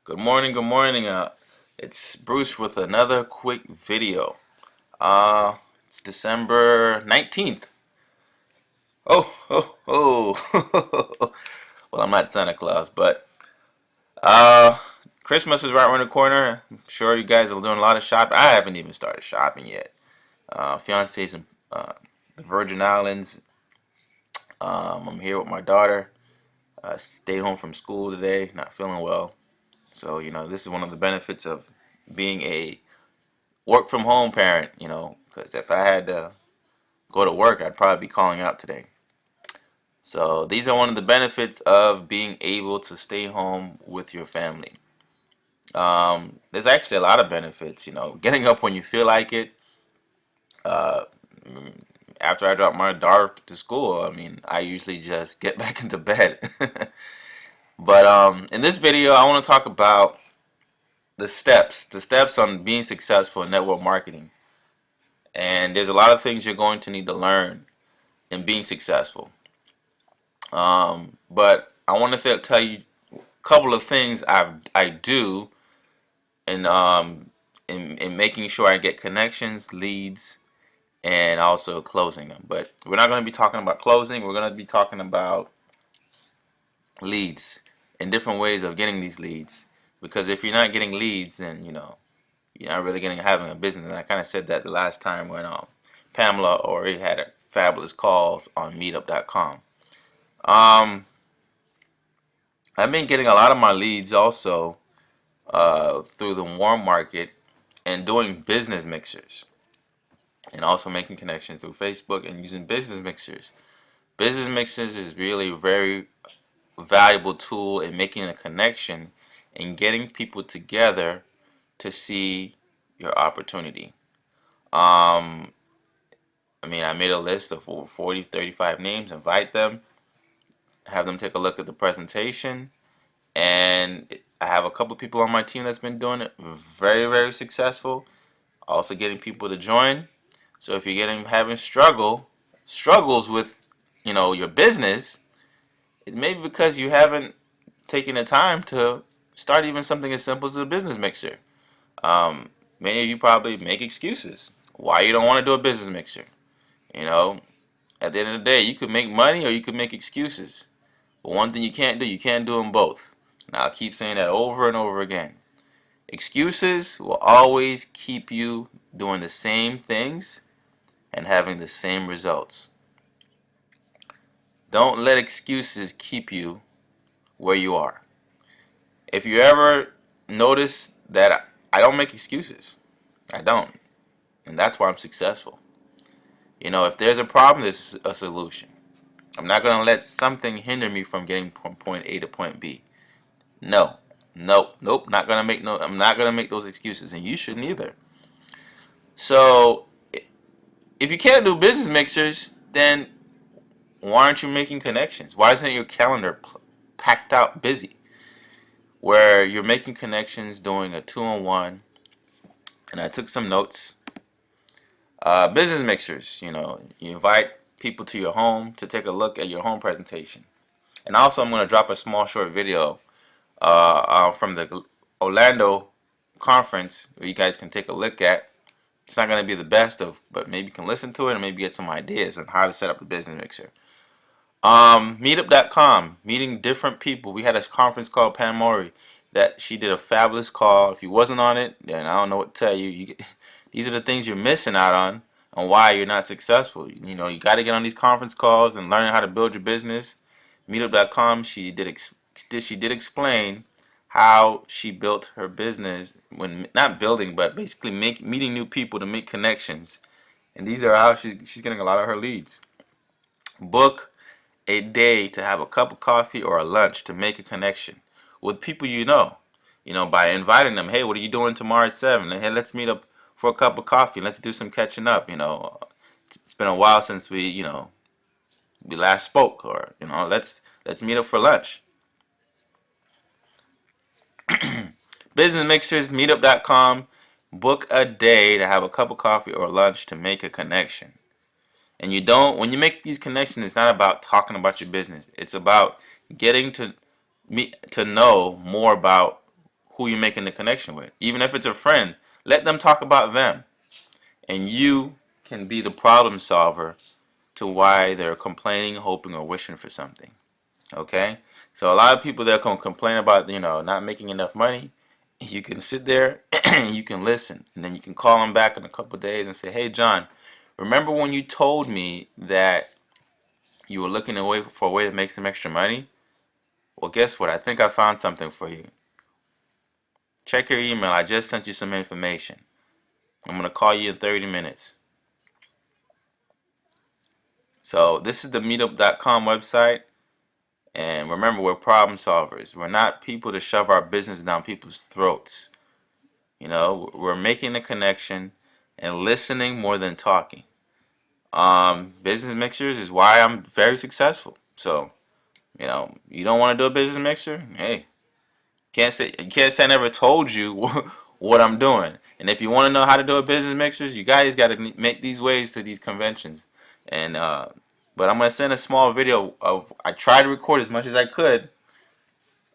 Good morning, good morning. It's Bruce with another quick video. It's December 19th. Oh. Well, I'm not Santa Claus, but uh, Christmas is right around the corner. I'm sure you guys are doing a lot of shopping. I haven't even started shopping yet. Fiance's in the Virgin Islands. I'm here with my daughter. Stayed home from school today, not feeling well. So, this is one of the benefits of being a work from home parent, because if I had to go to work, I'd probably be calling out today. So these are one of the benefits of being able to stay home with your family. There's actually a lot of benefits, getting up when you feel like it. Uh, After I drop my daughter to school, I usually just get back into bed. But in this video, I want to talk about the steps on being successful in network marketing. And there's a lot of things you're going to need to learn in being successful. But I want to tell you a couple of things I do in in making sure I get connections, leads, and also closing them. But we're not going to be talking about closing. We're going to be talking about leads and different ways of getting these leads. Because if you're not getting leads, then you're not really having a business. And I kind of said that the last time when Pamela Ori had a fabulous calls on Meetup.com. I've been getting a lot of my leads also through the warm market and doing business mixers and also making connections through Facebook and using business mixers. Business mixers is really a very valuable tool in making a connection and getting people together to see your opportunity. Um, I made a list of over 40, 35 names, invite them, have them take a look at the presentation, and I have a couple people on my team that's been doing it very, very successful. Also getting people to join. So if you're having struggles with, your business, it may be because you haven't taken the time to start even something as simple as a business mixer. Many of you probably make excuses why you don't want to do a business mixer. You know, at the end of the day, you could make money or you could make excuses. But one thing you can't do them both. And I'll keep saying that over and over again. Excuses will always keep you doing the same things and having the same results. Don't let excuses keep you where you are. If you ever notice that I don't make excuses, I don't. And that's why I'm successful. If there's a problem, there's a solution. I'm not going to let something hinder me from getting from point A to point B. No. Nope. Not gonna make no. I'm not gonna make those excuses, and you shouldn't either. So, if you can't do business mixers, then why aren't you making connections? Why isn't your calendar packed out busy? Where you're making connections, doing a two-on-one, and I took some notes. Business mixers. You invite people to your home to take a look at your home presentation, and also I'm gonna drop a small short video from the Orlando conference where you guys can take a look at. It's not going to be the best of, but maybe you can listen to it and maybe get some ideas on how to set up the business mixer. Meetup.com, meeting different people. We had a conference called Pam Mori that she did a fabulous call. If you wasn't on it, then I don't know what to tell you. These are the things you're missing out on why you're not successful. You got to get on these conference calls and learn how to build your business. Meetup.com, she did explain how she built her business when not building, but basically meeting new people to make connections. And these are how she's getting a lot of her leads. Book a day to have a cup of coffee or a lunch to make a connection with people you know. By inviting them, hey, what are you doing tomorrow at 7? Hey, let's meet up for a cup of coffee. Let's do some catching up. It's been a while since we last spoke, or let's meet up for lunch. Business mixers, meetup.com. Book a day to have a cup of coffee or lunch to make a connection. And when you make these connections, it's not about talking about your business. It's about getting to know more about who you're making the connection with. Even if it's a friend, let them talk about them. And you can be the problem solver to why they're complaining, hoping, or wishing for something. Okay? So a lot of people that can complain about, not making enough money, you can sit there and you can listen. And then you can call them back in a couple of days and say, hey, John, remember when you told me that you were looking for a way to make some extra money? Well, guess what? I think I found something for you. Check your email. I just sent you some information. I'm going to call you in 30 minutes. So this is the meetup.com website. And remember, we're problem solvers. We're not people to shove our business down people's throats. We're making a connection and listening more than talking. Business mixers is why I'm very successful. So, you don't want to do a business mixer? Hey, you can't say I never told you what I'm doing. And if you want to know how to do a business mixers, you guys got to make these ways to these conventions. And but I'm gonna send a small video of I tried to record as much as I could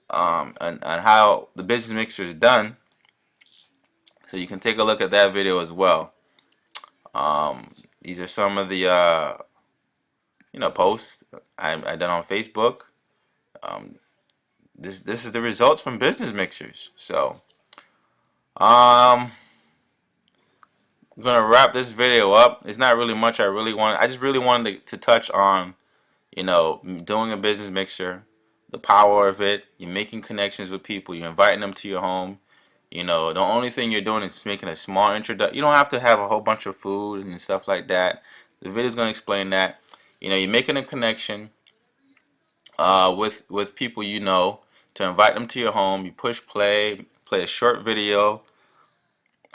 on how the business mixer is done, so you can take a look at that video as well. These are some of the posts I done on Facebook. This is the results from business mixers. So I'm gonna wrap this video up. It's not really much I just really wanted to touch on doing a business mixer, the power of it. You're making connections with people. You're inviting them to your home. The only thing you're doing is making a small introduction. You don't have to have a whole bunch of food and stuff like that. The video's going to explain that. You're making a connection with people to invite them to your home. You push play a short video.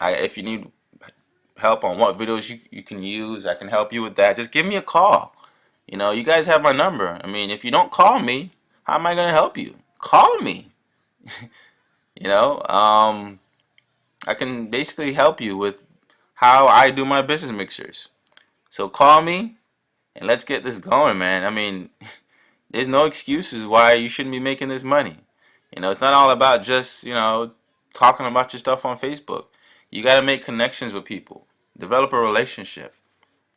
If you need help on what videos you can use, I can help you with that. Just give me a call. You guys have my number. I mean, if you don't call me, how am I going to help you? Call me. I can basically help you with how I do my business mixers. So call me and let's get this going, man. I mean, there's no excuses why you shouldn't be making this money. It's not all about just, talking about your stuff on Facebook. You got to make connections with people, develop a relationship.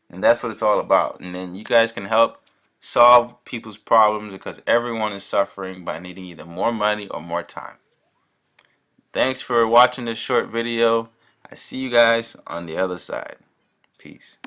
And that's what it's all about. And then you guys can help solve people's problems because everyone is suffering by needing either more money or more time. Thanks for watching this short video. I see you guys on the other side. Peace.